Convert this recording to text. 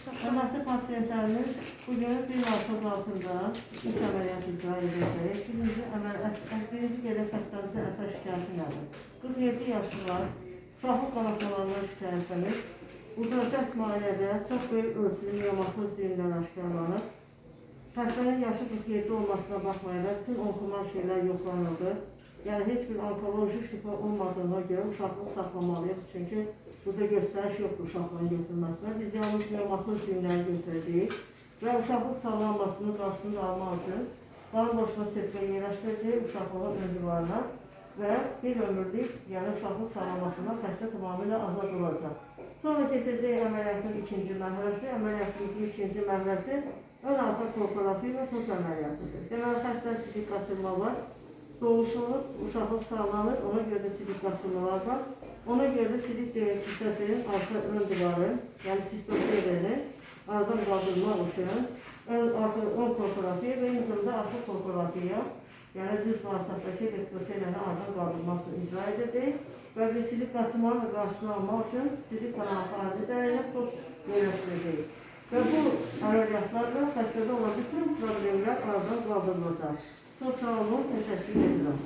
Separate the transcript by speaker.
Speaker 1: Hörmətli pasientlərimiz, bugün bir narkoz altında ilk əməliyyat icra edəcək. Birinci gələk xəstəmizin əsas şikayəti nədir? 47 yaşlılar, uşaqlıq qanatlarından şikayətlənir. Uzaqdəst müayinədə çox böyük ölçülü miyomatoz düyündən aşkarlanır. Xəstənin yaşı 47 olmasına baxmayaraq bütün onkomal şeylər yoxlanıldı. Yəni heç bir onkoloji şübhə olmadığına görə uşaqlıq saxlamalıyıq. Çünki burada göstəriş yoxdur uşaqlığın götürməsinə. Biz yalnız miyomatoz düyünləri götürəcəyik və uşaqlıq sağlanmasının qarşısını almaq üçün qan boşluğuna septə yerləşdirəcəyik uşaqlığın ön divarına və bir ömürlük, yəni uşaqlıq sağlanmasından xəstə tamamilə azad olacaq. Sonra keçəcək əməliyyatın ikinci mərhələsi. Əməliyyatımızın ikinci mərhələsi ön arxa korporativ və toz əməliyyatıdır. Deməli, xəstə sidik qaçırma var. Doğuşulur, uşaqlıq sağlanır, ona görə də sidik qaçırmalar var. Ona görə də sidik kisəsinin arxa ön divarı, yəni sistoserini aradan qaldırmaq üçün ön korporafiya və eyni zamanda arxa korporafiya, yəni düz bağırsaqdakı elektroseyləni aradan qaldırmaq üçün icra edəcək və bir sidik qaçırmanın qarşısını almaq üçün sidik kanalı xarici dəyərlə toz yerləşdirəcək. Və bu əməliyyatlarla xəstədə olan bütün problemlər aradan qaldırılacaq. Çok sağ olun, teşekkür ederim.